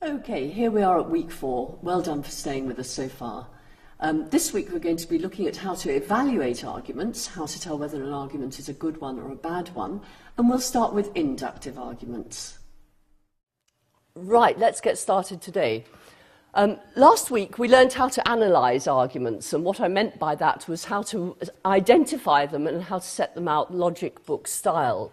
Okay, here we are at week 4. Well done for staying with us so far. This week we're going to be looking at how to evaluate arguments, how to tell whether an argument is a good one or a bad one, and we'll start with inductive arguments. Right, let's get started today. Last week we learned how to analyse arguments, and what I meant by that was how to identify them and how to set them out logic book style.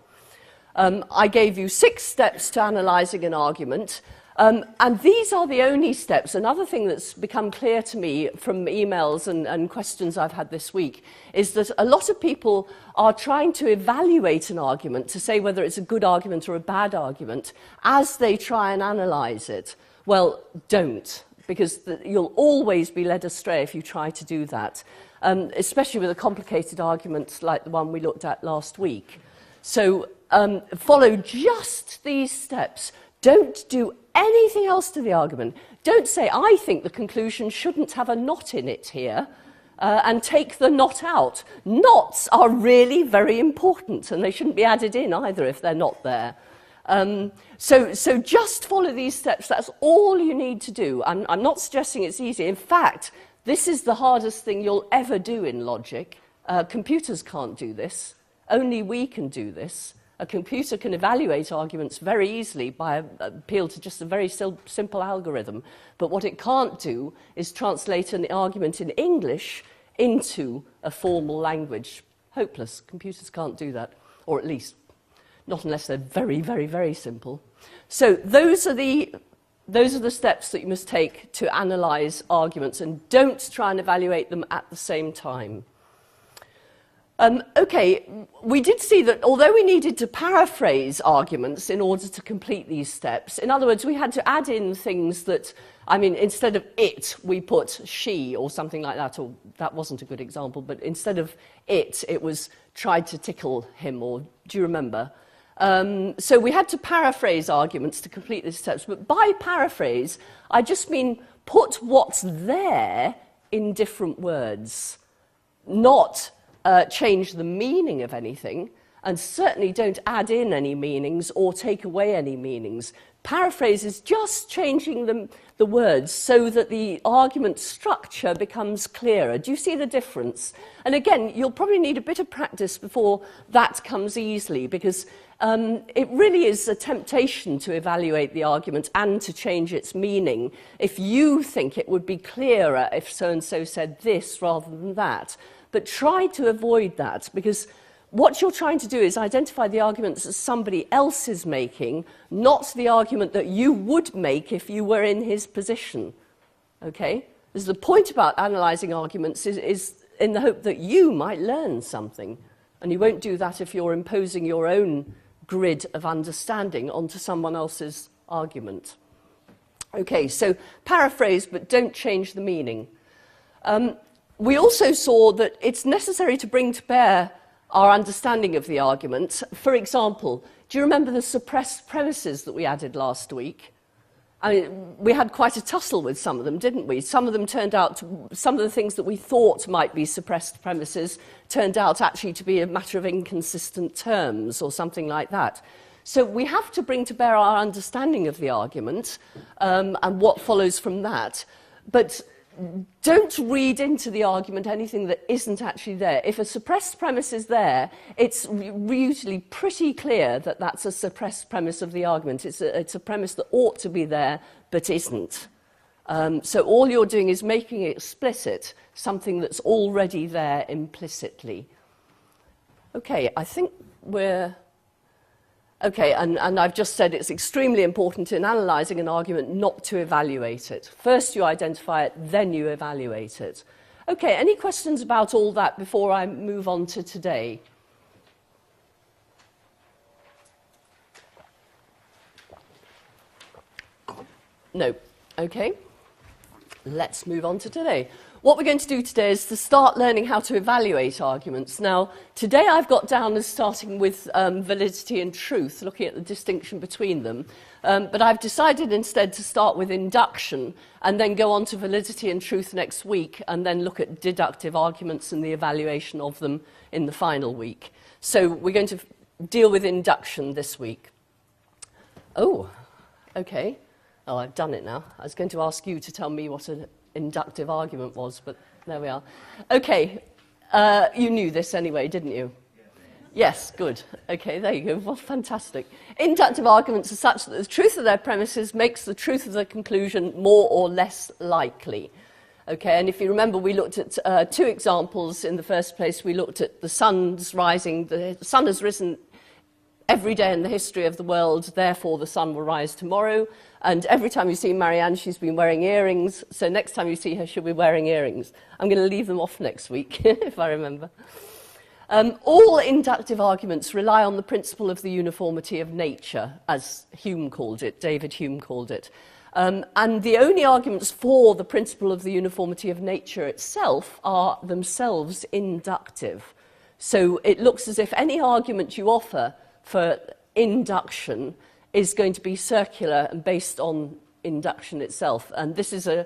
I gave you 6 steps to analysing an argument. And these are the only steps. Another thing that's become clear to me from emails and questions I've had this week is that a lot of people are trying to evaluate an argument to say whether it's a good argument or a bad argument as they try and analyse it. Well, don't, because you'll always be led astray if you try to do that, especially with a complicated argument like the one we looked at last week. So follow just these steps. Don't do anything else to the argument. Don't say, I think the conclusion shouldn't have a not in it here, and take the not out. Nots are really very important, and they shouldn't be added in either if they're not there. So just follow these steps. That's all you need to do. I'm not suggesting it's easy. In fact, this is the hardest thing you'll ever do in logic. Computers can't do this. Only we can do this. A computer can evaluate arguments very easily by appeal to just a very simple algorithm. But what it can't do is translate an argument in English into a formal language. Hopeless. Computers can't do that. Or at least, not unless they're very, very, very simple. So those are the steps that you must take to analyse arguments, and don't try and evaluate them at the same time. Okay, we did see that although we needed to paraphrase arguments in order to complete these steps, in other words, we had to add in things that, I mean, instead of it, we put she or something like that, or that wasn't a good example, but instead of it was tried to tickle him, or do you remember? So we had to paraphrase arguments to complete these steps, but by paraphrase, I just mean put what's there in different words, not change the meaning of anything, and certainly don't add in any meanings or take away any meanings. Paraphrase is just changing the words so that the argument structure becomes clearer. Do you see the difference? And again, you'll probably need a bit of practice before that comes easily, because it really is a temptation to evaluate the argument and to change its meaning if you think it would be clearer if so-and-so said this rather than that. But try to avoid that, because what you're trying to do is identify the arguments that somebody else is making, not the argument that you would make if you were in his position. Okay? Because the point about analysing arguments is in the hope that you might learn something. And you won't do that if you're imposing your own grid of understanding onto someone else's argument. Okay, so paraphrase, but don't change the meaning. We also saw that it's necessary to bring to bear our understanding of the argument. For example, do you remember the suppressed premises that we added last week? I mean, we had quite a tussle with some of them, didn't we? Some of them turned out some of the things that we thought might be suppressed premises turned out actually to be a matter of inconsistent terms or something like that. So we have to bring to bear our understanding of the argument and what follows from that. But don't read into the argument anything that isn't actually there. If a suppressed premise is there, it's usually pretty clear that that's a suppressed premise of the argument. It's a premise that ought to be there, but isn't. So all you're doing is making explicit something that's already there implicitly. Okay, I think we're... Okay, and I've just said it's extremely important in analysing an argument not to evaluate it. First you identify it, then you evaluate it. Okay, any questions about all that before I move on to today? No. Okay, let's move on to today. What we're going to do today is to start learning how to evaluate arguments. Now, today I've got down as starting with validity and truth, looking at the distinction between them. But I've decided instead to start with induction and then go on to validity and truth next week, and then look at deductive arguments and the evaluation of them in the final week. So we're going to deal with induction this week. Oh, okay. Oh, I've done it now. I was going to ask you to tell me what an inductive argument was, but there we are. Okay, you knew this anyway, didn't you? Yes, good. Okay, there you go. Well, fantastic. Inductive arguments are such that the truth of their premises makes the truth of their conclusion more or less likely. Okay, and if you remember, we looked at two examples in the first place. We looked at the sun's rising. The sun has risen every day in the history of the world, therefore the sun will rise tomorrow. And every time you see Marianne, she's been wearing earrings. So next time you see her, she'll be wearing earrings. I'm going to leave them off next week, if I remember. All inductive arguments rely on the principle of the uniformity of nature, as Hume called it, David Hume called it. And the only arguments for the principle of the uniformity of nature itself are themselves inductive. So it looks as if any argument you offer for induction is going to be circular and based on induction itself. And this is a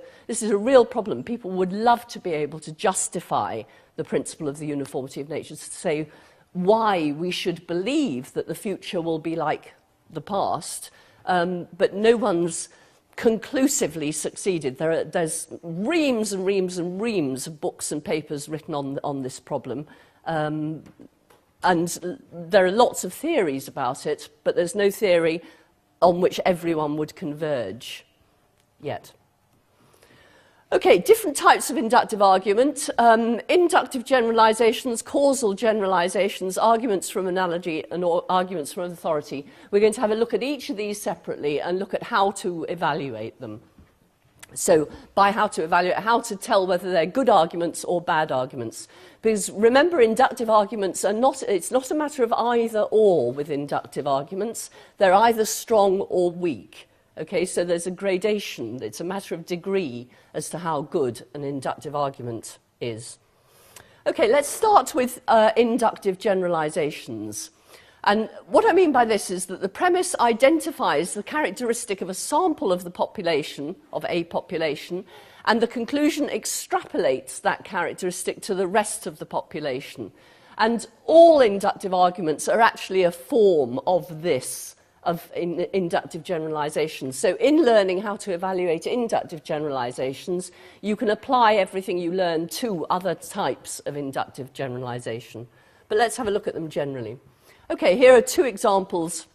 real problem. People would love to be able to justify the principle of the uniformity of nature, to say why we should believe that the future will be like the past, but no one's conclusively succeeded. There's reams and reams and reams of books and papers written on this problem, and there are lots of theories about it, but there's no theory on which everyone would converge yet. Okay, different types of inductive argument. Inductive generalizations, causal generalizations, arguments from analogy, and arguments from authority. We're going to have a look at each of these separately and look at how to evaluate them. So, by how to evaluate, how to tell whether they're good arguments or bad arguments. Because remember, inductive arguments are not, it's not a matter of either or with inductive arguments. They're either strong or weak. Okay, so there's a gradation. It's a matter of degree as to how good an inductive argument is. Okay, let's start with inductive generalizations. And what I mean by this is that the premise identifies the characteristic of a sample of the population, of a population, and the conclusion extrapolates that characteristic to the rest of the population. And all inductive arguments are actually a form of this, of inductive generalizations. So in learning how to evaluate inductive generalizations, you can apply everything you learn to other types of inductive generalization. But let's have a look at them generally. Okay, here are two examples.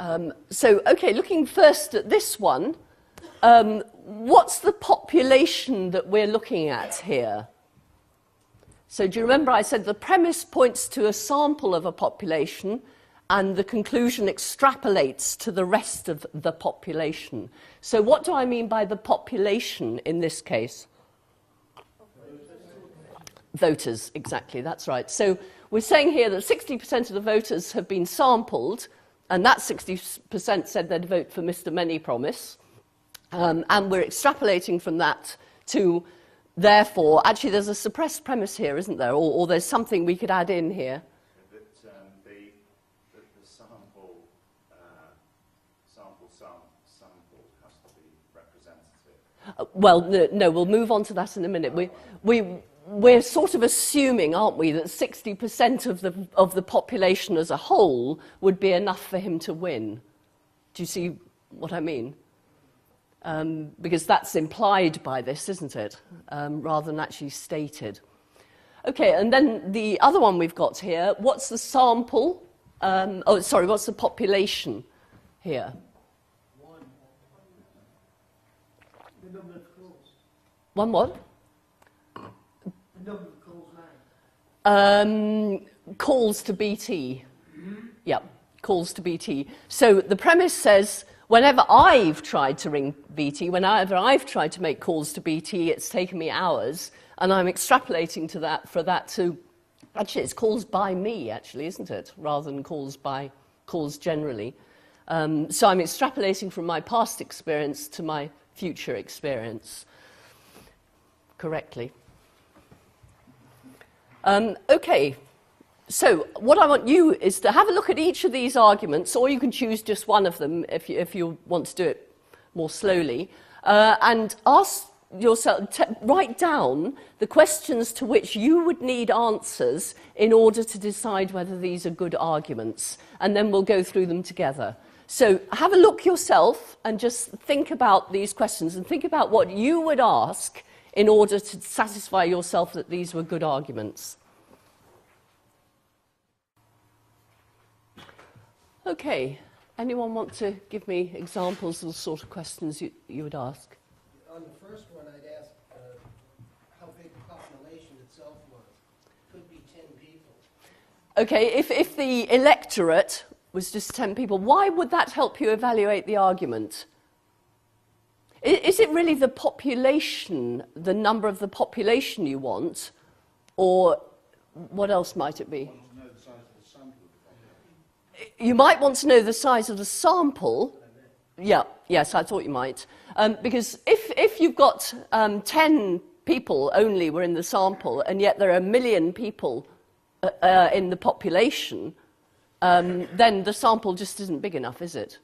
Looking first at this one, what's the population that we're looking at here? So do you remember I said the premise points to a sample of a population, and the conclusion extrapolates to the rest of the population. So what do I mean by the population in this case? Voters, exactly, that's right. So we're saying here that 60% of the voters have been sampled, and that 60% said they'd vote for Mr. Many Promise. And we're extrapolating from that to, therefore, actually there's a suppressed premise here, isn't there? Or there's something we could add in here. Well, no, we'll move on to that in a minute. We're sort of assuming, aren't we, that 60% of the population as a whole would be enough for him to win. Do you see what I mean? Because that's implied by this, isn't it? Rather than actually stated. Okay, and then the other one we've got here, what's the sample? What's the population here? One what? The number of calls made. Calls to BT. Yep, calls to BT. So the premise says, whenever I've tried to ring BT, whenever I've tried to make calls to BT, it's taken me hours, and I'm extrapolating to that for that to, actually it's calls by me, actually, isn't it? Rather than calls generally. So I'm extrapolating from my past experience to my future experience. Correctly. Okay, so what I want you is to have a look at each of these arguments, or you can choose just one of them if you want to do it more slowly, and ask yourself, write down the questions to which you would need answers in order to decide whether these are good arguments, and then we'll go through them together. So have a look yourself and just think about these questions and think about what you would ask in order to satisfy yourself that these were good arguments. Okay, anyone want to give me examples of the sort of questions you would ask? On the first one, I'd ask how big the population itself was. Could be 10 people. Okay, if the electorate was just 10 people, why would that help you evaluate the argument? Is it really the population, the number of the population you want, or what else might it be? You might want to know the size of the sample. Yeah, yes, I thought you might. Because if you've got 10 people only were in the sample, and yet there are 1 million people in the population, then the sample just isn't big enough, is it?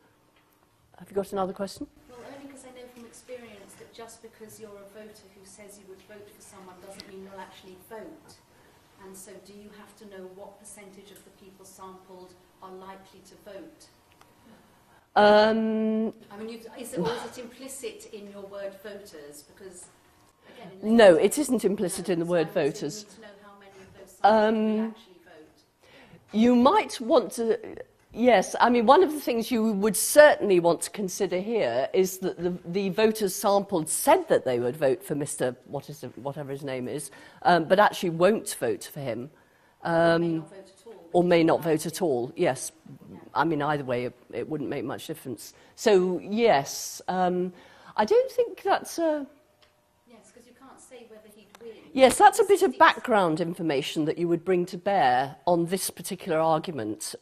Have you got another question? Well, only because I know from experience that just because you're a voter who says you would vote for someone doesn't mean you'll actually vote. And so do you have to know what percentage of the people sampled are likely to vote? I mean, is it implicit in your word voters? Because, again, no, it isn't implicit in the word voters. You need to know how many of those sampled actually vote. You might want to, yes, I mean, one of the things you would certainly want to consider here is that the voters sampled said that they would vote for Mr. whatever his name is, but actually won't vote for him. Or may not vote at all, yes. I mean, either way, it wouldn't make much difference. So, yes, I don't think that's a... Yes, because you can't say whether he'd win. Yes, that's a bit of background information that you would bring to bear on this particular argument.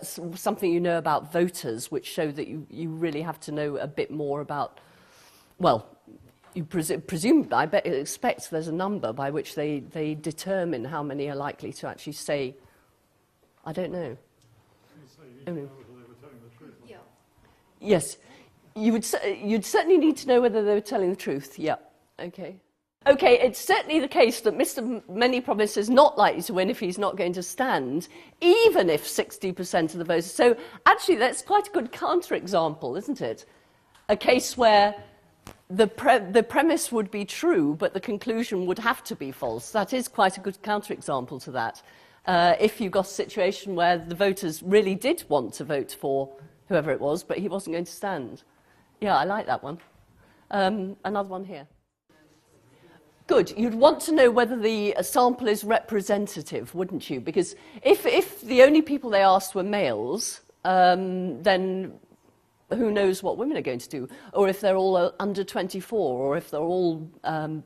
Something you know about voters, which show that you really have to know a bit more about... Well, you presume, I expect there's a number by which they determine how many are likely to actually say... I don't know. Yeah. Yes, you'd certainly need to know whether they were telling the truth. Yeah. Okay. Okay, it's certainly the case that Mr. Many Promise is not likely to win if he's not going to stand, even if 60% of the voters. So actually, that's quite a good counterexample, isn't it? A case where the premise would be true, but the conclusion would have to be false. That is quite a good counterexample to that. If you got a situation where the voters really did want to vote for whoever it was, but he wasn't going to stand. Yeah, I like that one. Another one here. Good. You'd want to know whether the sample is representative, wouldn't you? Because if the only people they asked were males, then who knows what women are going to do? Or if they're all under 24, or if they're all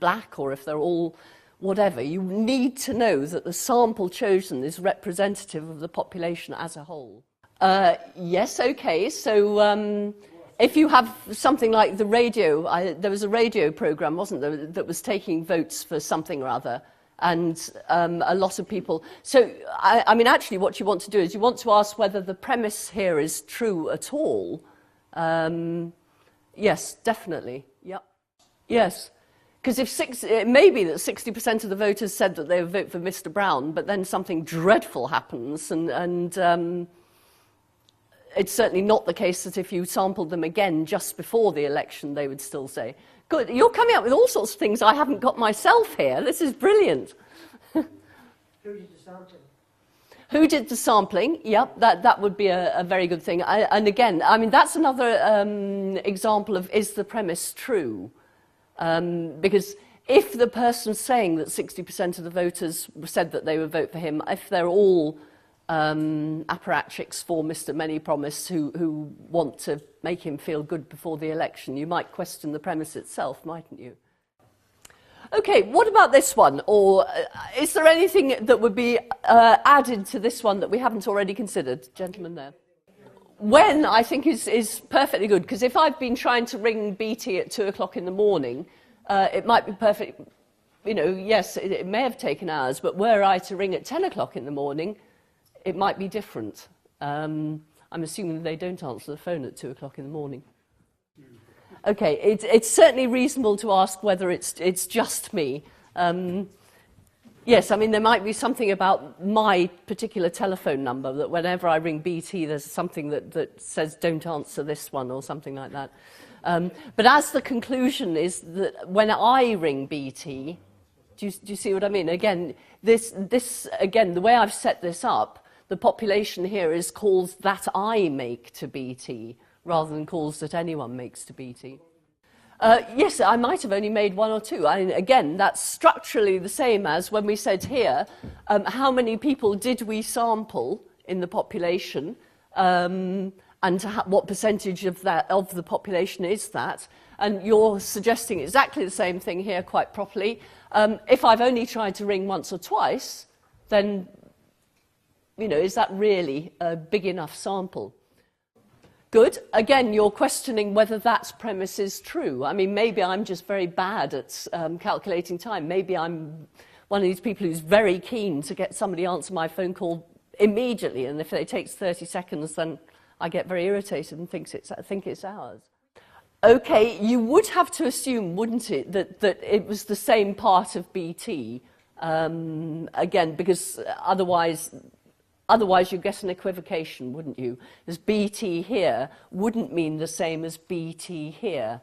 black, or if they're all... whatever, you need to know that the sample chosen is representative of the population as a whole. Yes, okay, so if you have something like the radio, there was a radio programme, wasn't there, that was taking votes for something or other, and a lot of people... So, I mean, actually what you want to do is you want to ask whether the premise here is true at all. Yes, definitely, yep. Yes. Because it may be that 60% of the voters said that they would vote for Mr. Brown, but then something dreadful happens, and it's certainly not the case that if you sampled them again just before the election, they would still say, good, you're coming up with all sorts of things I haven't got myself here. This is brilliant. Who did the sampling? Who did the sampling? Yep, that would be a very good thing. And again, I mean, that's another example of, is the premise true? Because if the person saying that 60% of the voters said that they would vote for him, if they're all apparatchiks for Mr. Many Promise who want to make him feel good before the election, you might question the premise itself, mightn't you? Okay, what about this one? Or is there anything that would be added to this one that we haven't already considered? Gentleman there. When, I think, is perfectly good, because if I've been trying to ring BT at 2 o'clock in the morning, it might be perfect, you know, yes, it may have taken hours, but were I to ring at 10 o'clock in the morning, it might be different. I'm assuming they don't answer the phone at 2 o'clock in the morning. Okay, it's certainly reasonable to ask whether it's just me. Yes, I mean, there might be something about my particular telephone number that whenever I ring BT, there's something that says, don't answer this one, or something like that. But as the conclusion is that when I ring BT, do you see what I mean? Again, again, the way I've set this up, the population here is calls that I make to BT, rather than calls that anyone makes to BT. Yes, I might have only made one or two. Again, that's structurally the same as when we said here, how many people did we sample in the population, and what percentage of the population is that? And you're suggesting exactly the same thing here quite properly. If I've only tried to ring once or twice, then, you know, is that really a big enough sample? Good. Again, you're questioning whether that premise is true. I mean, maybe I'm just very bad at calculating time. Maybe I'm one of these people who's very keen to get somebody to answer my phone call immediately, and if it takes 30 seconds, then I get very irritated and think it's ours. Okay, you would have to assume, wouldn't it, that it was the same part of BT, again, because otherwise you'd get an equivocation, wouldn't you? Because BT here wouldn't mean the same as BT here.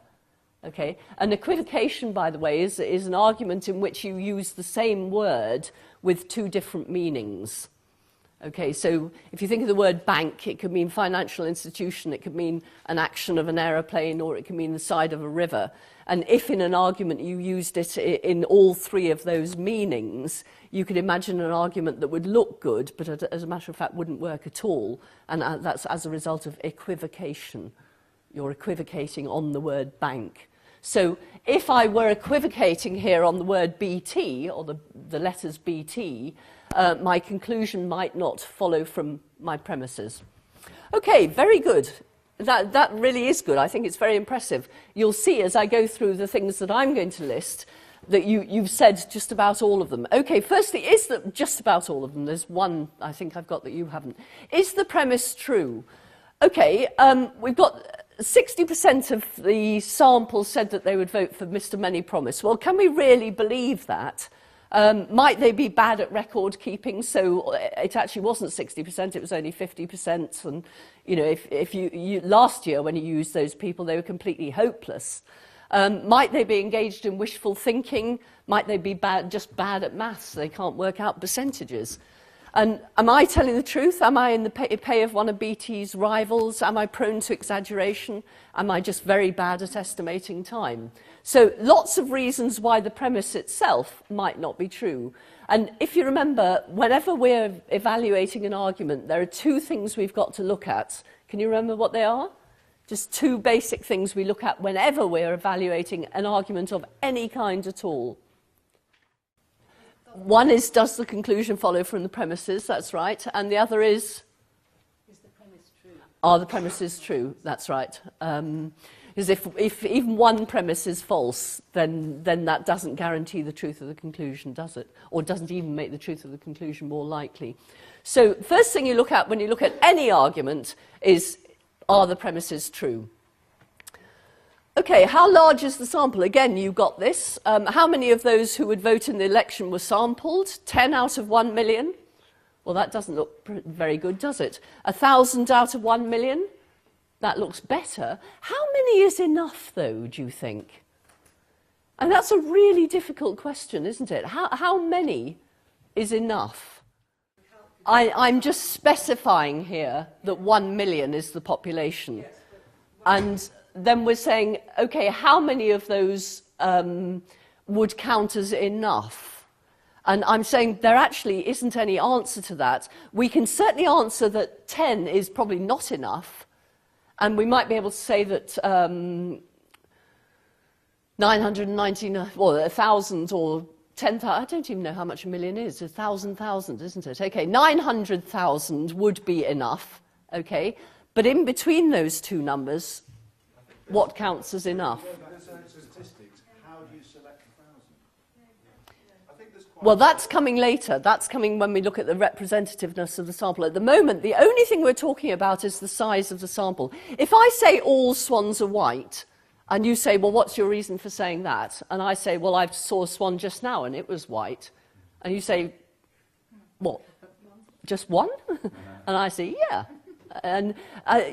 Okay? An equivocation, by the way, is an argument in which you use the same word with two different meanings. Okay, so if you think of the word bank, it could mean financial institution, it could mean an action of an aeroplane, or it could mean the side of a river. And if in an argument you used it in all three of those meanings, you could imagine an argument that would look good, but as a matter of fact wouldn't work at all. And that's as a result of equivocation. You're equivocating on the word bank. So if I were equivocating here on the word BT, or the letters BT, my conclusion might not follow from my premises. Okay, very good. That really is good. I think it's very impressive. You'll see as I go through the things that I'm going to list that you've said just about all of them. Okay, firstly, is that just about all of them? There's one I think I've got that you haven't. Is the premise true? Okay, we've got 60% of the sample said that they would vote for Mr. Many Promise. Well, can we really believe that? Might they be bad at record keeping? So it actually wasn't 60%, it was only 50%. And, you know, if you last year when you used those people, they were completely hopeless. Might they be engaged in wishful thinking? Might they be just bad at maths? They can't work out percentages. And am I telling the truth? Am I in the pay of one of BT's rivals? Am I prone to exaggeration? Am I just very bad at estimating time? So lots of reasons why the premise itself might not be true. And if you remember, whenever we're evaluating an argument, there are two things we've got to look at. Can you remember what they are? Just two basic things we look at whenever we're evaluating an argument of any kind at all. One is, does the conclusion follow from the premises? That's right. And the other is the premise true? Are the premises true? That's right. Because if even one premise is false, then that doesn't guarantee the truth of the conclusion, does it? Or doesn't even make the truth of the conclusion more likely. So first thing you look at when you look at any argument is, are the premises true? Okay, how large is the sample? Again, you got this. How many of those who would vote in the election were sampled? 10 out of 1 million? Well, that doesn't look very good, does it? 1,000 out of 1 million? That looks better. How many is enough, though, do you think? And that's a really difficult question, isn't it? How many is enough? I'm just specifying here that 1 million is the population. And then we're saying, okay, how many of those would count as enough? And I'm saying there actually isn't any answer to that. We can certainly answer that 10 is probably not enough, and we might be able to say that 999, well, 1,000 or 10,000, I don't even know how much a million is, 1,000, isn't it? Okay, 900,000 would be enough, okay? But in between those two numbers, what counts as enough? How do you select 1,000? Well, that's coming later. That's coming when we look at the representativeness of the sample. At the moment, the only thing we're talking about is the size of the sample. If I say all swans are white, and you say, well, what's your reason for saying that? And I say, well, I saw a swan just now and it was white. And you say, what? Just one? And I say, yeah. And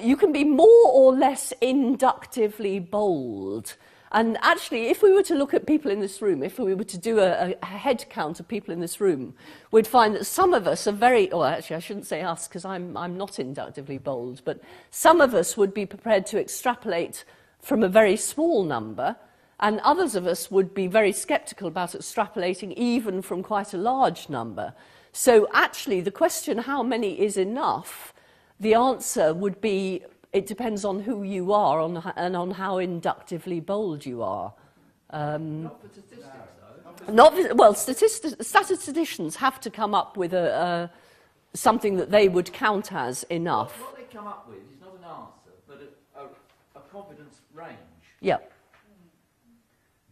you can be more or less inductively bold. And actually, if we were to look at people in this room, if we were to do a head count of people in this room, we'd find that some of us are very, well, actually, I shouldn't say us, because I'm not inductively bold, but some of us would be prepared to extrapolate from a very small number, and others of us would be very sceptical about extrapolating even from quite a large number. So actually, the question, how many is enough, the answer would be, it depends on who you are and on how inductively bold you are. Not for statistics, though. Well, statisticians have to come up with something that they would count as enough. What they come up with is not an answer, but a confidence range. Yeah.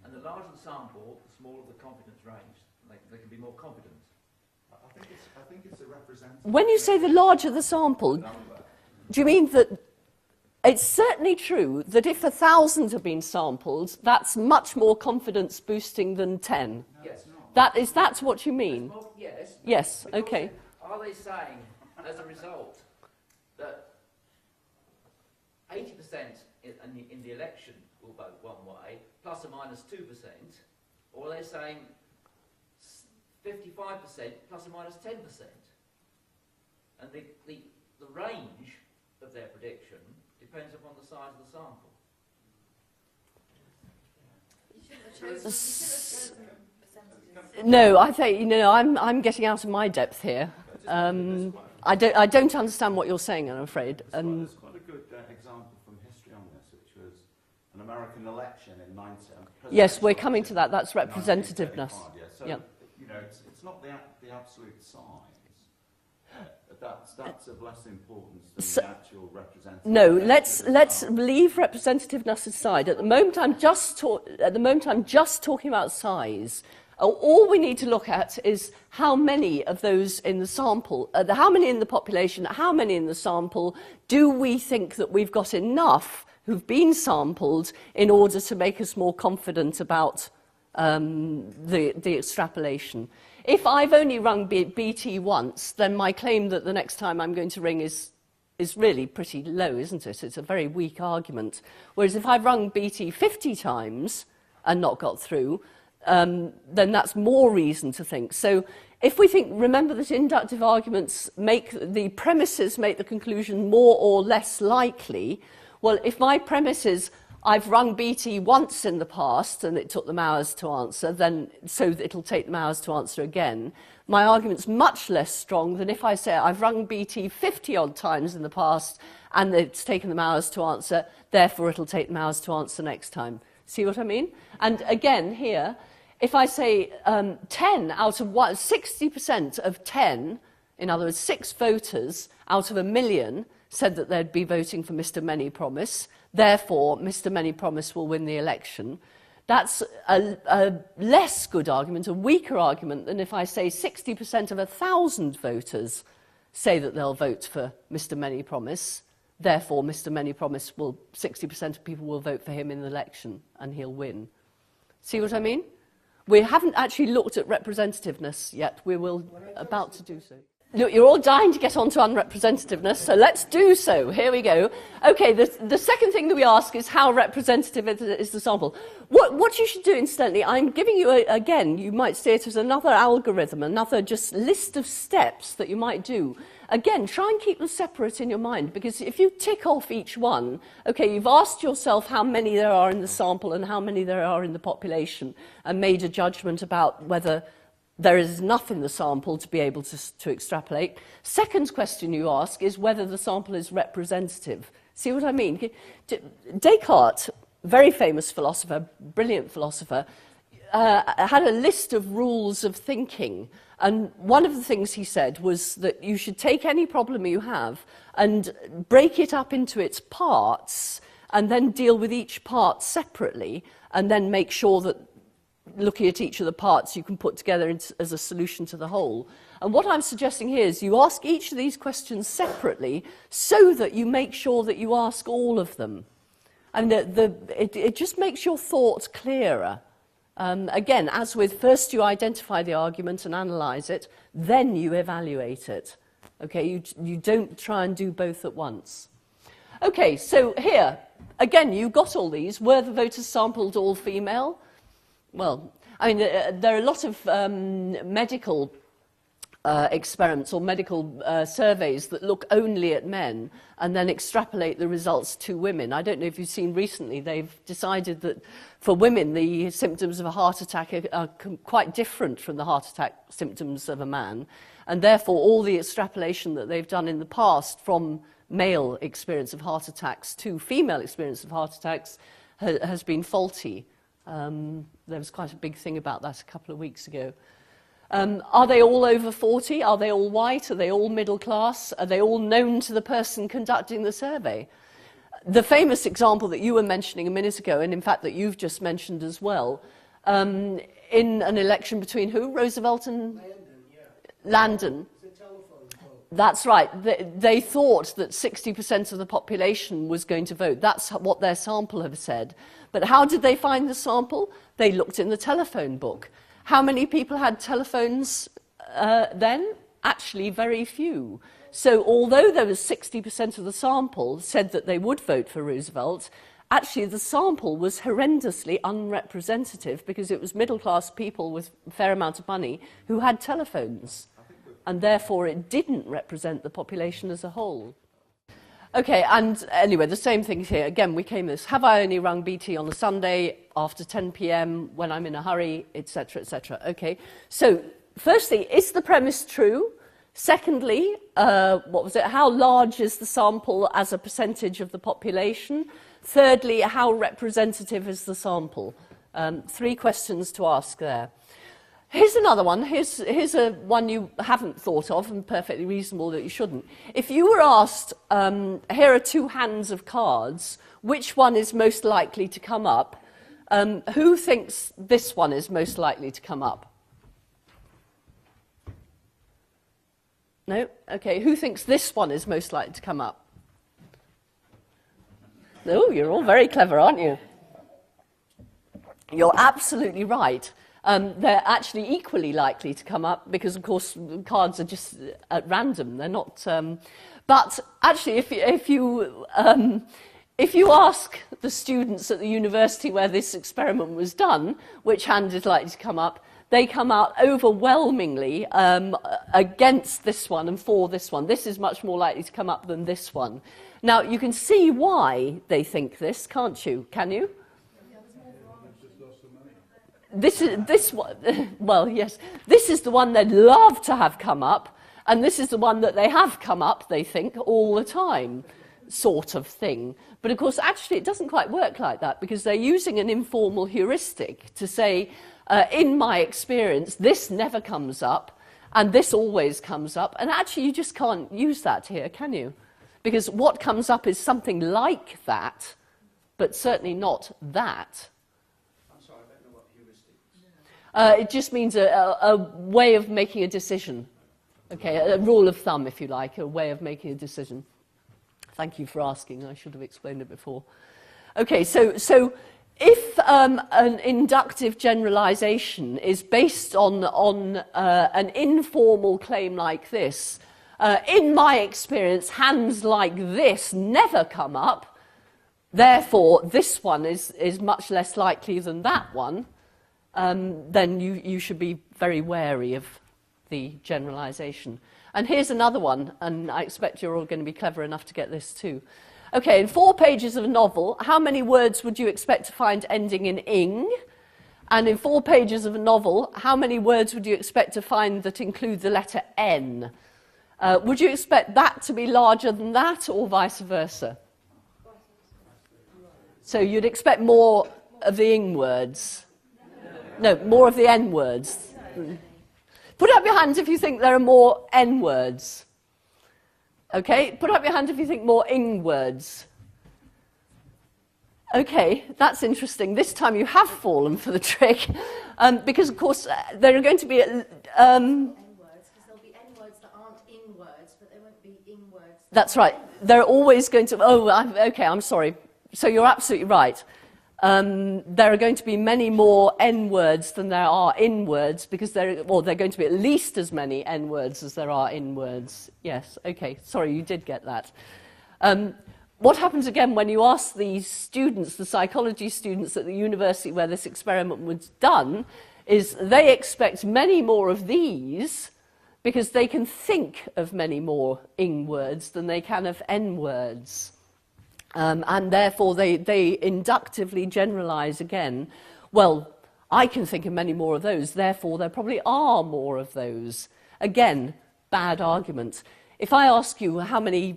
And the larger the sample, the smaller the confidence range. They can be more confident. I think it's a representative. When you say the larger the sample, do you mean that it's certainly true that if 1,000 have been sampled, that's much more confidence boosting than 10? Yes. That's what you mean? Yes. Yes, Because okay. Are they saying, as a result, that 80% in the election will vote one way, plus or minus 2%, or are they saying 55% plus or minus 10%? And the range of their prediction depends upon the size of the sample. No, I think, I'm getting out of my depth here. I don't understand what you're saying, I'm afraid. There's quite a good example from history on this, which was an American election in 19... Yes, we're coming to that. That's representativeness. Yeah. So, yeah. It's not the absolute size. That's of less importance than the actual representativeness. No, let's leave representativeness aside. At the moment, I'm just talking about size. All we need to look at is how many of those in the sample, how many in the population, how many in the sample, do we think that we've got enough who've been sampled in order to make us more confident about the extrapolation. If I've only rung BT once, then my claim that the next time I'm going to ring is really pretty low, isn't it? It's a very weak argument. Whereas if I've rung BT 50 times and not got through, then that's more reason to think. So if we think, remember that inductive arguments make the premises make the conclusion more or less likely, well, if my premise is I've rung BT once in the past and it took them hours to answer, then so that it'll take them hours to answer again, my argument's much less strong than if I say I've rung BT 50 odd times in the past and it's taken them hours to answer, therefore it'll take them hours to answer next time. See what I mean? And again here, if I say 10 out of 60% of 10, in other words 6 voters out of 1 million said that they'd be voting for Mr. Many Promise, therefore Mr. Many Promise will win the election. That's a less good argument, a weaker argument than if I say 60% of 1,000 voters say that they'll vote for Mr. Many Promise, therefore Mr. Many Promise 60% of people will vote for him in the election and he'll win. See what I mean? We haven't actually looked at representativeness yet. We will about to do so. Look, you're all dying to get on to unrepresentativeness, so let's do so. Here we go. Okay, the second thing that we ask is how representative is the sample. What you should do, incidentally, I'm giving you, again, you might see it as another algorithm, another just list of steps that you might do. Again, try and keep them separate in your mind, because if you tick off each one, okay, you've asked yourself how many there are in the sample and how many there are in the population, and made a judgment about whether there is enough in the sample to be able to extrapolate. Second question you ask is whether the sample is representative. See what I mean? Descartes, very famous philosopher, brilliant philosopher, had a list of rules of thinking. And one of the things he said was that you should take any problem you have and break it up into its parts and then deal with each part separately and then make sure that looking at each of the parts you can put together as a solution to the whole. And what I'm suggesting here is you ask each of these questions separately so that you make sure that you ask all of them. And it just makes your thoughts clearer. Again, as with first you identify the argument and analyse it, then you evaluate it. Okay, you don't try and do both at once. Okay, so here, again, you got all these. Were the voters sampled all female? Well, I mean, there are a lot of medical experiments or medical surveys that look only at men and then extrapolate the results to women. I don't know if you've seen recently, they've decided that for women the symptoms of a heart attack are quite different from the heart attack symptoms of a man, and therefore all the extrapolation that they've done in the past from male experience of heart attacks to female experience of heart attacks has been faulty. There was quite a big thing about that a couple of weeks ago. Are they all over 40? Are they all white? Are they all middle class? Are they all known to the person conducting the survey? The famous example that you were mentioning a minute ago, and in fact that you've just mentioned as well, in an election between who? Roosevelt and Landon, yeah. Landon. It's a telephone vote. That's right. They thought that 60% of the population was going to vote. That's what their sample have said. But how did they find the sample? They looked in the telephone book. How many people had telephones then? Actually, very few. So although there was 60% of the sample said that they would vote for Roosevelt, actually the sample was horrendously unrepresentative because it was middle-class people with a fair amount of money who had telephones. And therefore it didn't represent the population as a whole. Okay, and anyway, the same thing here. Again, we came this, have I only rung BT on a Sunday after 10 p.m. when I'm in a hurry, etc., etc. Okay, so firstly, is the premise true? Secondly, what was it? How large is the sample as a percentage of the population? Thirdly, how representative is the sample? 3 questions to ask there. Here's another one. Here's a one you haven't thought of and perfectly reasonable that you shouldn't. If you were asked, here are 2 hands of cards, which one is most likely to come up? Who thinks this one is most likely to come up? No? Okay, who thinks this one is most likely to come up? No, you're all very clever, aren't you? You're absolutely right. They're actually equally likely to come up because, of course, cards are just at random. They're not. But actually, if you ask the students at the university where this experiment was done, which hand is likely to come up, they come out overwhelmingly against this one and for this one. This is much more likely to come up than this one. Now, you can see why they think this, can't you? Can you? This one, well, yes, this is the one they'd love to have come up, and this is the one that they have come up, they think, all the time, sort of thing. But of course, actually, it doesn't quite work like that, because they're using an informal heuristic to say, in my experience, this never comes up, and this always comes up, and actually, you just can't use that here, can you? Because what comes up is something like that, but certainly not that. It just means a way of making a decision. Okay, a rule of thumb, if you like, a way of making a decision. Thank you for asking. I should have explained it before. Okay, so if an inductive generalization is based on an informal claim like this, in my experience, hands like this never come up, therefore this one is much less likely than that one, then you should be very wary of the generalization. And here's another one, and I expect you're all going to be clever enough to get this too. Okay, in 4 pages of a novel, how many words would you expect to find ending in ing? And in 4 pages of a novel, how many words would you expect to find that include the letter N? Would you expect that to be larger than that, or vice versa? So you'd expect more of the ing words. No, more of the N words. Put up your hands if you think there are more N words. Okay, put up your hand if you think more ing words. Okay, that's interesting. This time you have fallen for the trick, because of course there are going to be N words, because there'll be N words that aren't ing words, but there won't be ing words. That's right. They're always going to. Oh, okay. I'm sorry. So you're absolutely right. there are going to be many more N words than there are in words, because there are going to be at least as many N words as there are in words. Yes, okay, sorry, you did get that. What happens again when you ask the students, the psychology students at the university where this experiment was done, is they expect many more of these because they can think of many more ing words than they can of N words. And therefore they inductively generalize again. Well, I can think of many more of those, therefore there probably are more of those. Again, bad argument. If I ask you how many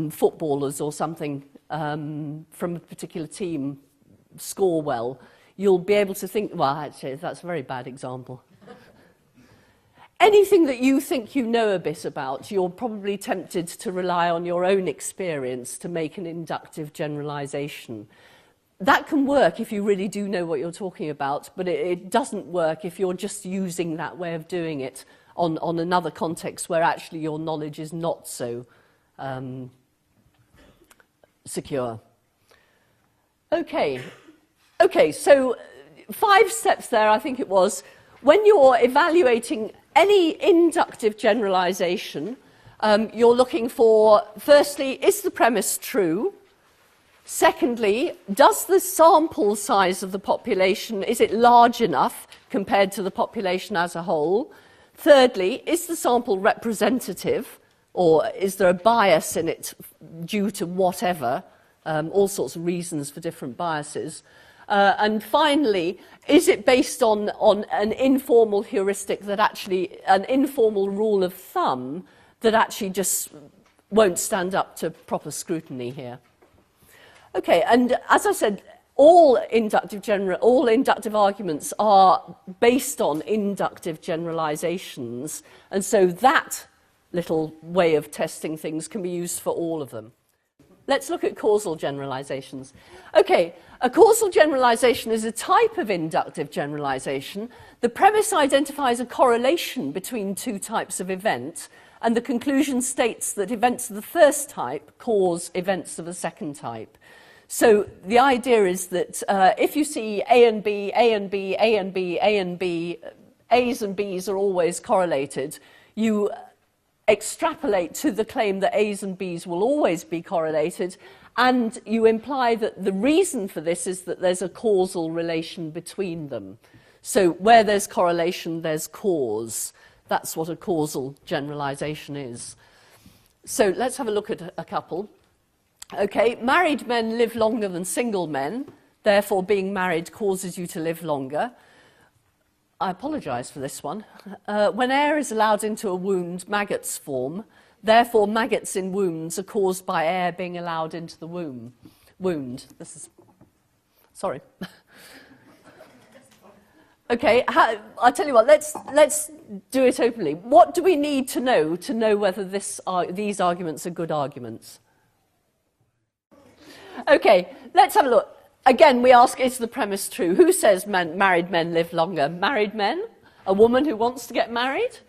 footballers or something from a particular team score well, you'll be able to think, well, actually, that's a very bad example. Anything that you think you know a bit about, you're probably tempted to rely on your own experience to make an inductive generalization. That can work if you really do know what you're talking about, but it doesn't work if you're just using that way of doing it on another context where actually your knowledge is not so secure. Okay, so 5 steps there, I think it was. When you're evaluating any inductive generalization, you're looking for, firstly, is the premise true? Secondly, does the sample size of the population, is it large enough compared to the population as a whole? Thirdly, is the sample representative, or is there a bias in it due to whatever, all sorts of reasons for different biases? And finally, is it based on an informal heuristic that actually, an informal rule of thumb that actually just won't stand up to proper scrutiny here? Okay, and as I said, all inductive arguments are based on inductive generalizations, and so that little way of testing things can be used for all of them. Let's look at causal generalizations. Okay, a causal generalization is a type of inductive generalization. The premise identifies a correlation between 2 types of event, and the conclusion states that events of the first type cause events of the second type. So the idea is that if you see A and B, A and B, A and B, A and B, A's and B's are always correlated, you extrapolate to the claim that A's and B's will always be correlated, and you imply that the reason for this is that there's a causal relation between them. So where there's correlation, there's cause. That's what a causal generalization is. So let's have a look at a couple. Okay, married men live longer than single men, therefore being married causes you to live longer. I apologise for this one. When air is allowed into a wound, maggots form. Therefore, maggots in wounds are caused by air being allowed into the wound. This is... Sorry. Okay, I'll tell you what, let's do it openly. What do we need to know whether these arguments are good arguments? Okay, let's have a look. Again, we ask, is the premise true? Who says married men live longer? Married men? A woman who wants to get married?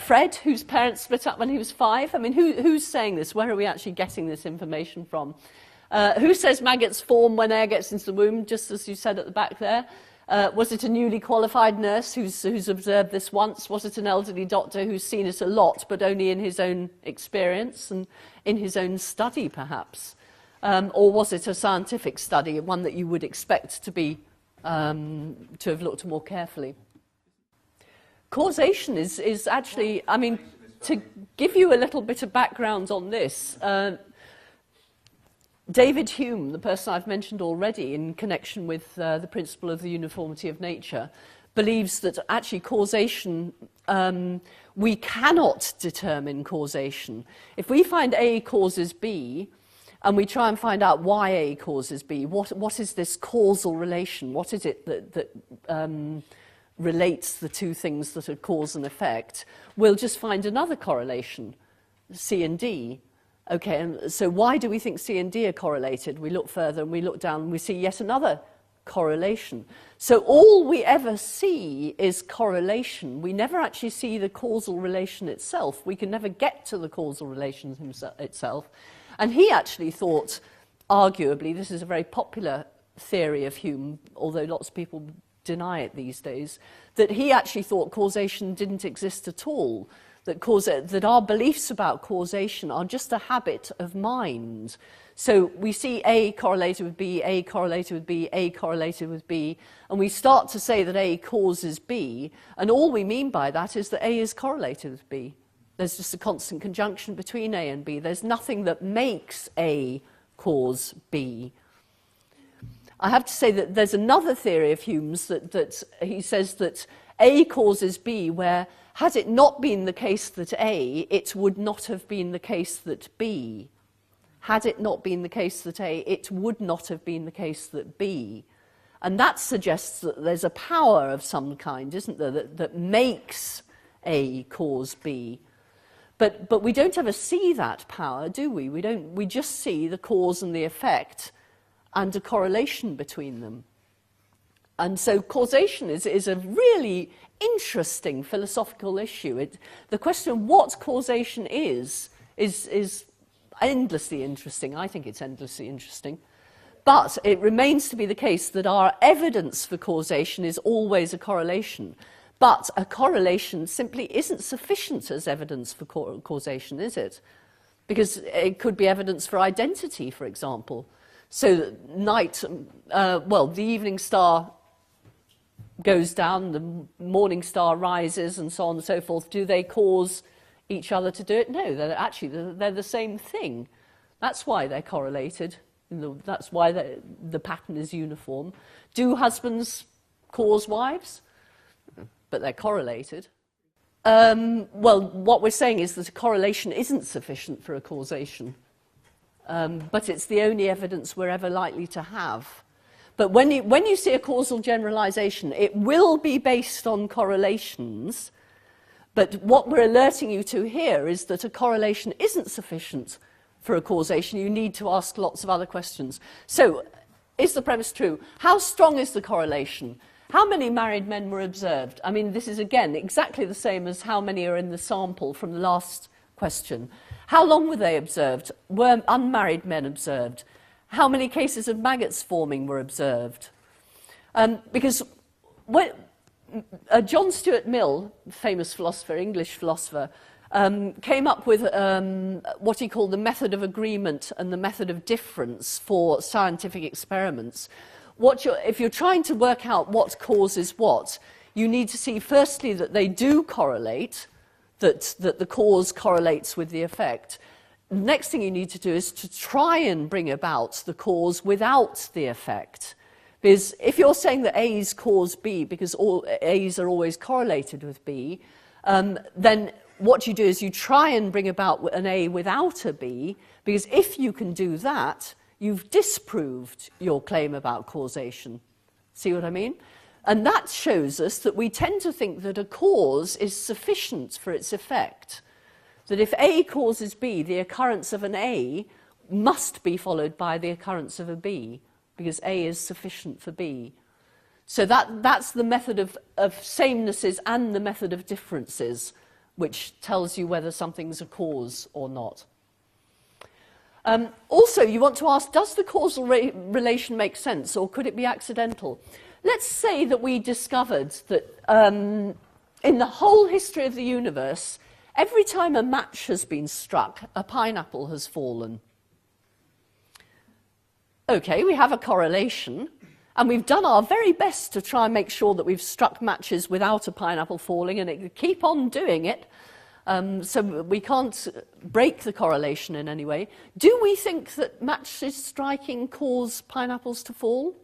Fred, whose parents split up when he was 5? I mean, who's saying this? Where are we actually getting this information from? Who says maggots form when air gets into the womb, just as you said at the back there? Was it a newly qualified nurse who's observed this once? Was it an elderly doctor who's seen it a lot, but only in his own experience and in his own study, perhaps? Or was it a scientific study, one that you would expect to be to have looked more carefully? Causation is actually, I mean, to give you a little bit of background on this, David Hume, the person I've mentioned already in connection with the principle of the uniformity of nature, believes that actually causation, we cannot determine causation. If we find A causes B, and we try and find out why A causes B, what is this causal relation? What is it that relates the 2 things that are cause and effect? We'll just find another correlation, C and D. Okay, and so why do we think C and D are correlated? We look further and we look down and we see yet another correlation. So all we ever see is correlation. We never actually see the causal relation itself. We can never get to the causal relation itself. And he actually thought, arguably, this is a very popular theory of Hume, although lots of people deny it these days, that he actually thought causation didn't exist at all, that our beliefs about causation are just a habit of mind. So we see A correlated with B, A correlated with B, A correlated with B, and we start to say that A causes B, and all we mean by that is that A is correlated with B. There's just a constant conjunction between A and B. There's nothing that makes A cause B. I have to say that there's another theory of Hume's that he says that A causes B, where had it not been the case that A, it would not have been the case that B. Had it not been the case that A, it would not have been the case that B. And that suggests that there's a power of some kind, isn't there, that makes A cause B. But we don't ever see that power, do we? We just see the cause and the effect and a correlation between them. And so causation is a really interesting philosophical issue. The question of what causation is endlessly interesting. I think it's endlessly interesting. But it remains to be the case that our evidence for causation is always a correlation. But a correlation simply isn't sufficient as evidence for causation, is it? Because it could be evidence for identity, for example. So the evening star goes down, the morning star rises, and so on and so forth. Do they cause each other to do it? No, they're the same thing. That's why they're correlated. That's why the pattern is uniform. Do husbands cause wives? But they're correlated. Well, what we're saying is that a correlation isn't sufficient for a causation. But it's the only evidence we're ever likely to have. But when you see a causal generalization, it will be based on correlations. But what we're alerting you to here is that a correlation isn't sufficient for a causation. You need to ask lots of other questions. So, is the premise true? How strong is the correlation? How many married men were observed? I mean, this is, again, exactly the same as how many are in the sample from the last question. How long were they observed? Were unmarried men observed? How many cases of maggots forming were observed? Because John Stuart Mill, famous philosopher, English philosopher, came up with what he called the method of agreement and the method of difference for scientific experiments. If you're trying to work out what causes what, you need to see firstly that they do correlate, that the cause correlates with the effect. The next thing you need to do is to try and bring about the cause without the effect. Because if you're saying that A's cause B because all A's are always correlated with B, then what you do is you try and bring about an A without a B, because if you can do that, you've disproved your claim about causation. See what I mean? And that shows us that we tend to think that a cause is sufficient for its effect. That if A causes B, the occurrence of an A must be followed by the occurrence of a B, because A is sufficient for B. So that's the method of samenesses and the method of differences, which tells you whether something's a cause or not. Also, you want to ask, does the causal relation make sense, or could it be accidental? Let's say that we discovered that in the whole history of the universe, every time a match has been struck, a pineapple has fallen. Okay, we have a correlation, and we've done our very best to try and make sure that we've struck matches without a pineapple falling, and it keep on doing it. So we can't break the correlation in any way. Do we think that matches striking cause pineapples to fall?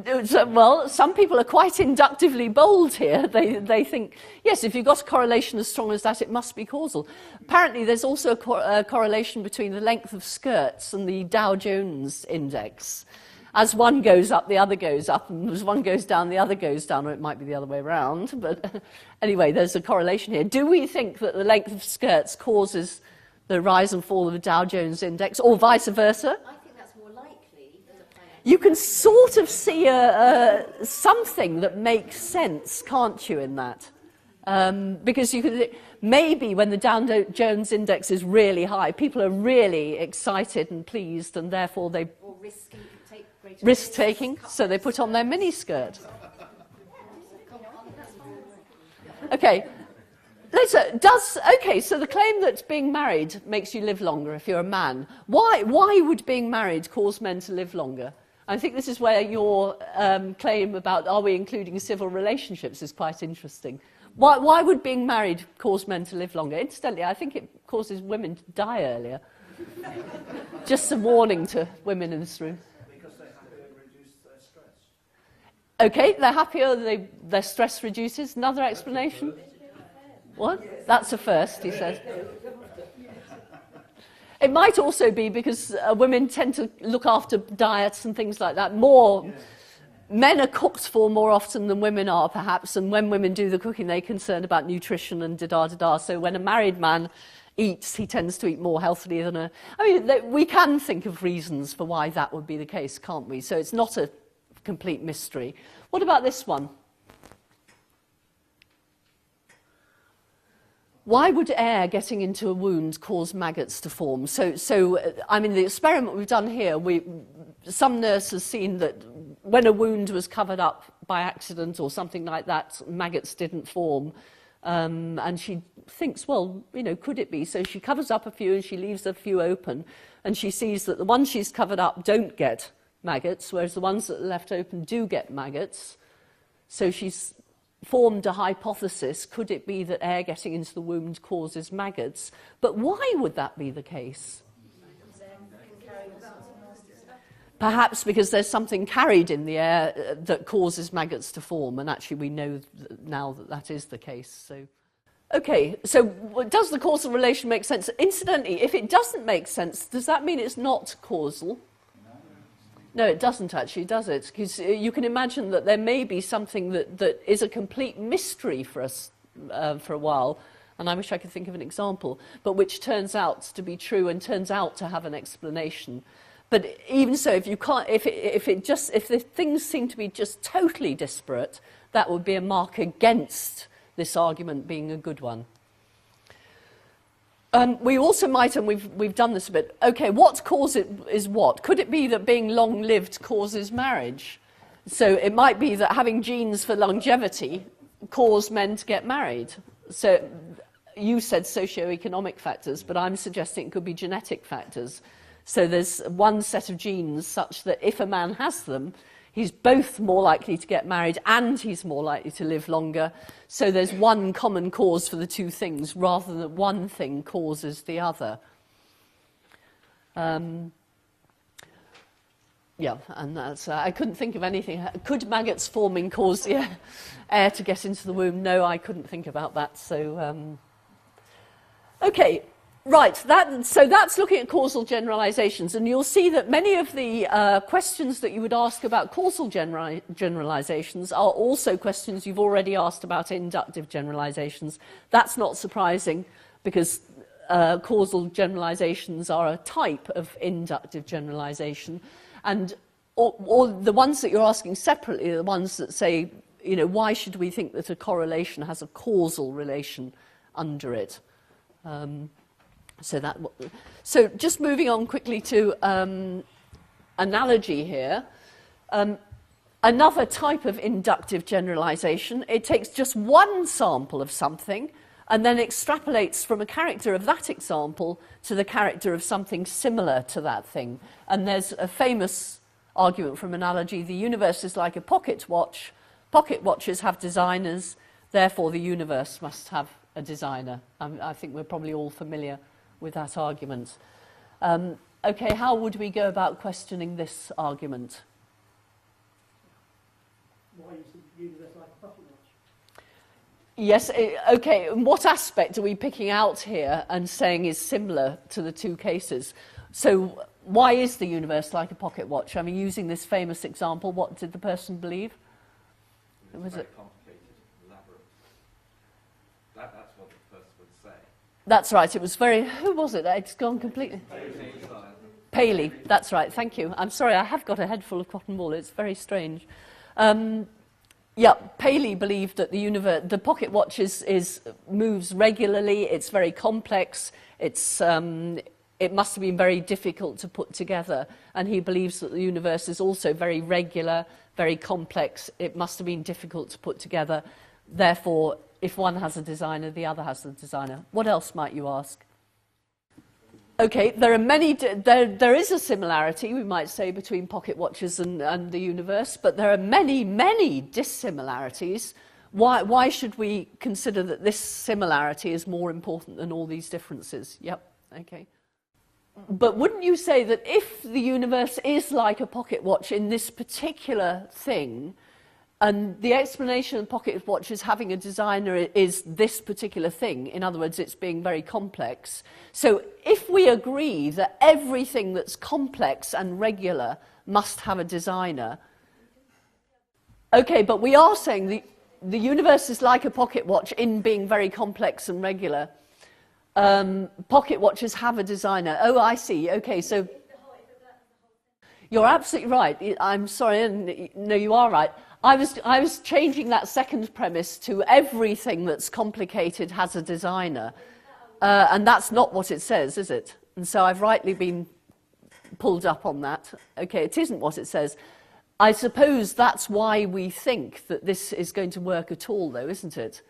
Yes. Well, some people are quite inductively bold here. They think, yes, if you've got a correlation as strong as that, it must be causal. Apparently, there's also a correlation between the length of skirts and the Dow Jones index. As one goes up, the other goes up, and as one goes down, the other goes down, or it might be the other way around. But anyway, there's a correlation here. Do we think that the length of skirts causes the rise and fall of the Dow Jones index, or vice versa? I think that's more likely than the pineapple. You can sort of see something that makes sense, can't you, in that? Because you could maybe when the Dow Jones index is really high, people are really excited and pleased, and therefore they risky, take greater Risk-taking, risks, so they cut put on their their miniskirt. skirts. That's fine. Okay. Okay, so the claim that being married makes you live longer if you're a man. Why would being married cause men to live longer? I think this is where your claim about are we including civil relationships is quite interesting. Why would being married cause men to live longer? Incidentally, I think it causes women to die earlier. Just some warning to women in this room. Because they have to reduce their stress. Okay, they're happier, their stress reduces. Another explanation? What? That's a first, he says. It might also be because women tend to look after diets and things like that more. Men are cooked for more often than women are, perhaps, and when women do the cooking, they're concerned about nutrition and da-da-da-da. So when a married man eats, he tends to eat more healthily than a... I mean, we can think of reasons for why that would be the case, can't we? So it's not a complete mystery. What about this one? Why would air getting into a wound cause maggots to form? I mean, the experiment we've done here, some nurse has seen that when a wound was covered up by accident or something like that, maggots didn't form. And she thinks, well, you know, could it be? So she covers up a few and she leaves a few open. And she sees that the ones she's covered up don't get maggots, whereas the ones that are left open do get maggots. So she's formed a hypothesis, could it be that air getting into the wound causes maggots? But why would that be the case? Perhaps because there's something carried in the air that causes maggots to form, and actually we know now that that is the case. So, okay, so does the causal relation make sense? Incidentally, if it doesn't make sense, does that mean it's not causal? No, it doesn't actually, does it? Because you can imagine that there may be something that is a complete mystery for us for a while, and I wish I could think of an example, but which turns out to be true and turns out to have an explanation. But even so, if you can't, if the things seem to be just totally disparate, that would be a mark against this argument being a good one. We also might, and we've done this a bit, okay, what cause it is what? Could it be that being long-lived causes marriage? So it might be that having genes for longevity cause men to get married. So you said socioeconomic factors, but I'm suggesting it could be genetic factors. So there's one set of genes such that if a man has them, he's both more likely to get married and he's more likely to live longer. So there's one common cause for the two things rather than one thing causes the other. Yeah, and that's, I couldn't think of anything. Could maggots forming cause the air to get into the womb? No, I couldn't think about that. So, okay. Right, so that's looking at causal generalizations, and you'll see that many of the questions that you would ask about causal generalizations are also questions you've already asked about inductive generalizations. That's not surprising, because causal generalizations are a type of inductive generalization, and or the ones that you're asking separately are the ones that say, you know, why should we think that a correlation has a causal relation under it? So just moving on quickly to analogy here. Another type of inductive generalization, it takes just one sample of something and then extrapolates from a character of that example to the character of something similar to that thing. And there's a famous argument from analogy, the universe is like a pocket watch. Pocket watches have designers, therefore the universe must have a designer. I think we're probably all familiar with that argument. Okay, how would we go about questioning this argument? Why is the universe like a pocket watch? Yes, okay, and what aspect are we picking out here and saying is similar to the two cases? So why is the universe like a pocket watch? I mean, using this famous example, what did the person believe? Was it complicated, elaborate? That's what the person would say. That's right, it was very... Who was it? It's gone completely... Paley, that's right, thank you. I'm sorry, I have got a head full of cotton wool, it's very strange. Yeah, Paley believed that the pocket watch moves regularly, it's very complex, it's it must have been very difficult to put together. And he believes that the universe is also very regular, very complex. It must have been difficult to put together. Therefore, if one has a designer, the other has a designer. What else might you ask? Okay, there are many. There is a similarity, we might say, between pocket watches and the universe, but there are many, many dissimilarities. Why should we consider that this similarity is more important than all these differences? Yep. Okay. But wouldn't you say that if the universe is like a pocket watch in this particular thing, and the explanation of pocket watches having a designer is this particular thing, in other words, it's being very complex. So if we agree that everything that's complex and regular must have a designer, okay, but we are saying the universe is like a pocket watch in being very complex and regular. Pocket watches have a designer. Oh, I see. Okay, so you're absolutely right. I'm sorry. No, you are right. I was changing that second premise to everything that's complicated has a designer. And that's not what it says, is it? And so I've rightly been pulled up on that. Okay, it isn't what it says. I suppose that's why we think that this is going to work at all, though, isn't it?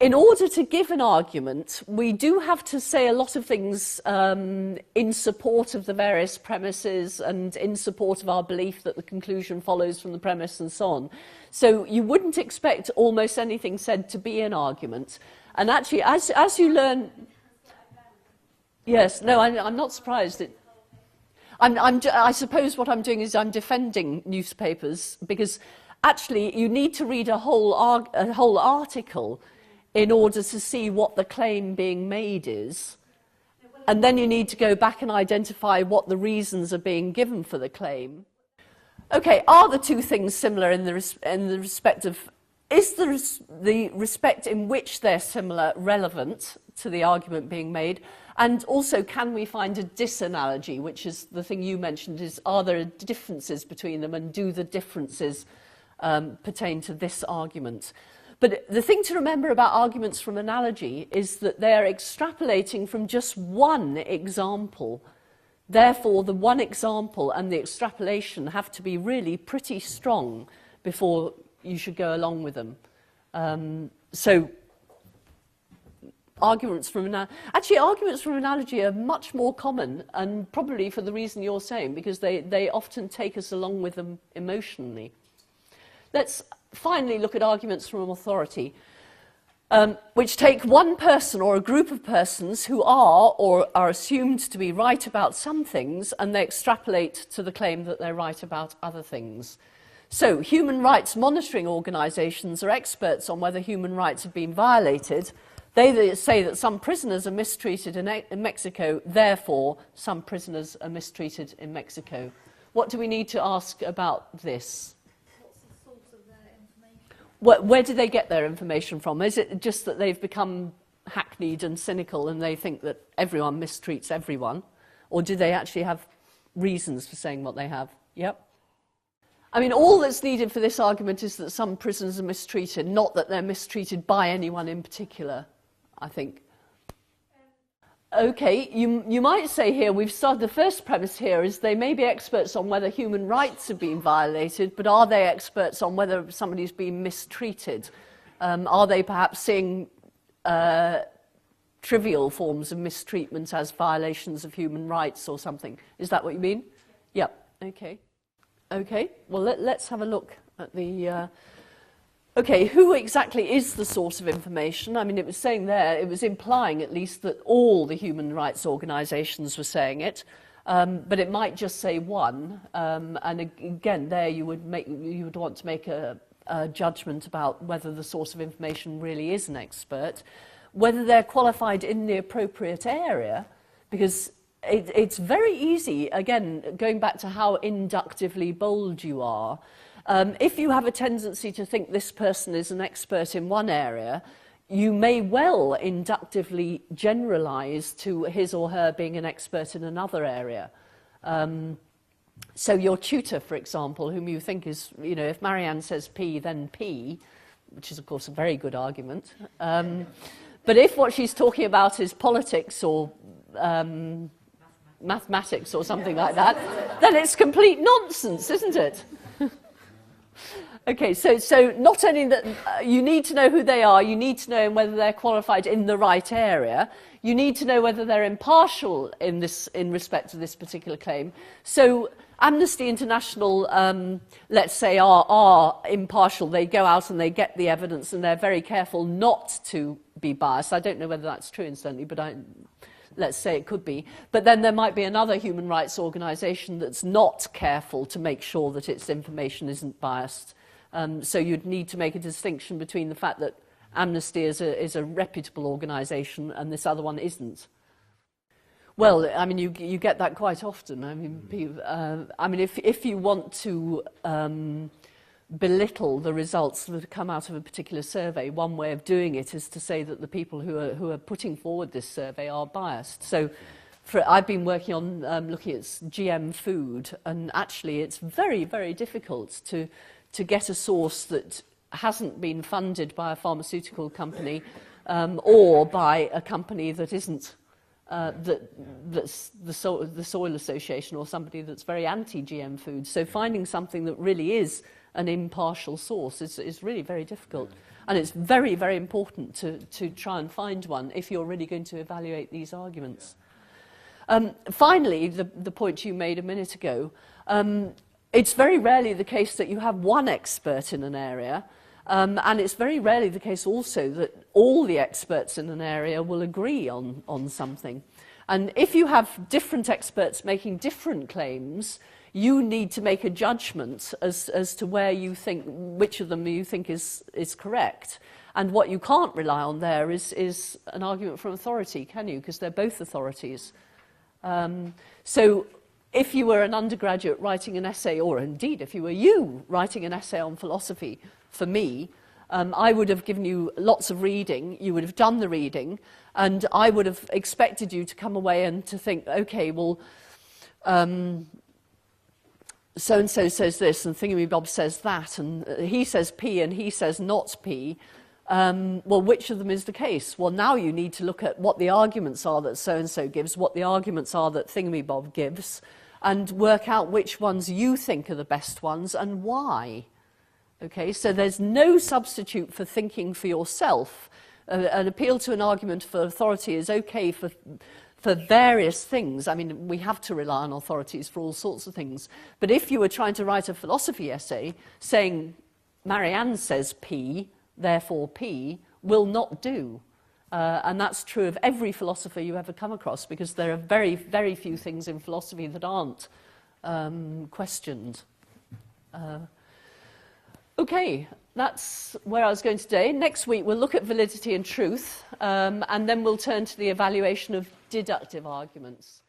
In order to give an argument, we do have to say a lot of things in support of the various premises and in support of our belief that the conclusion follows from the premise and so on. So you wouldn't expect almost anything said to be an argument. And actually, as you learn... Yes, no, I'm not surprised. I suppose what I'm doing is I'm defending newspapers, because actually you need to read a whole article in order to see what the claim being made is. And then you need to go back and identify what the reasons are being given for the claim. Okay, are the two things similar in the respect of... Is the respect in which they're similar relevant to the argument being made? And also, can we find a disanalogy, which is the thing you mentioned, is are there differences between them, and do the differences pertain to this argument? But the thing to remember about arguments from analogy is that they're extrapolating from just one example. Therefore, the one example and the extrapolation have to be really pretty strong before you should go along with them. So arguments from analogy are much more common, and probably for the reason you're saying, because they often take us along with them emotionally. Let's finally look at arguments from authority, which take one person or a group of persons who are or are assumed to be right about some things, and they extrapolate to the claim that they're right about other things. So, human rights monitoring organisations are experts on whether human rights have been violated. They say that some prisoners are mistreated in Mexico, therefore some prisoners are mistreated in Mexico. What do we need to ask about this? What's the source of their information? Where do they get their information from? Is it just that they've become hackneyed and cynical and they think that everyone mistreats everyone? Or do they actually have reasons for saying what they have? Yep. I mean, all that's needed for this argument is that some prisoners are mistreated, not that they're mistreated by anyone in particular, I think. Okay, you might say here, we've started, the first premise here is they may be experts on whether human rights have been violated, but are they experts on whether somebody's been mistreated? Are they perhaps seeing trivial forms of mistreatment as violations of human rights or something? Is that what you mean? Yep, okay. Okay, well, let's have a look at the... Okay, who exactly is the source of information? I mean, it was saying there, it was implying at least that all the human rights organisations were saying it, but it might just say one. And again, there you would want to make a judgment about whether the source of information really is an expert, whether they're qualified in the appropriate area, because it's very easy, again, going back to how inductively bold you are. If you have a tendency to think this person is an expert in one area, you may well inductively generalise to his or her being an expert in another area. So your tutor, for example, whom you think is, you know, if Marianne says P, then P, which is, of course, a very good argument. But if what she's talking about is politics or mathematics or something like that, then it's complete nonsense, isn't it? Okay, so not only that you need to know who they are, you need to know whether they're qualified in the right area, you need to know whether they're impartial in respect to this particular claim. So Amnesty International, let's say, are impartial. They go out and they get the evidence and they're very careful not to be biased. I don't know whether that's true, incidentally, but let's say it could be. But then there might be another human rights organisation that's not careful to make sure that its information isn't biased. So you'd need to make a distinction between the fact that Amnesty is a reputable organisation and this other one isn't. Well, I mean, you get that quite often. I mean, if you want to belittle the results that come out of a particular survey, one way of doing it is to say that the people who are putting forward this survey are biased. So I've been working on looking at GM food, and actually it's very, very difficult to get a source that hasn't been funded by a pharmaceutical company or by a company that isn't that's the Soil Association or somebody that's very anti-GM food. So finding something that really is an impartial source is really very difficult. And it's very, very important to try and find one if you're really going to evaluate these arguments. Finally, the point you made a minute ago, it's very rarely the case that you have one expert in an area, and it's very rarely the case also that all the experts in an area will agree on something. And if you have different experts making different claims, you need to make a judgment as to where you think, which of them you think is correct. And what you can't rely on there is an argument from authority, can you? Because they're both authorities. So if you were an undergraduate writing an essay, or indeed if you were writing an essay on philosophy for me, I would have given you lots of reading, you would have done the reading, and I would have expected you to come away and to think, okay, well, so-and-so says this, and Thingamabob says that, and he says P and he says not P. Well, which of them is the case? Well, now you need to look at what the arguments are that so-and-so gives, what the arguments are that Thingamabob gives, and work out which ones you think are the best ones and why. Okay, so there's no substitute for thinking for yourself. An appeal to an argument for authority is okay for various things. I mean, we have to rely on authorities for all sorts of things. But if you were trying to write a philosophy essay saying, Marianne says P, therefore P, will not do. And that's true of every philosopher you ever come across, because there are very, very few things in philosophy that aren't questioned. Okay, that's where I was going today. Next week we'll look at validity and truth, and then we'll turn to the evaluation of deductive arguments.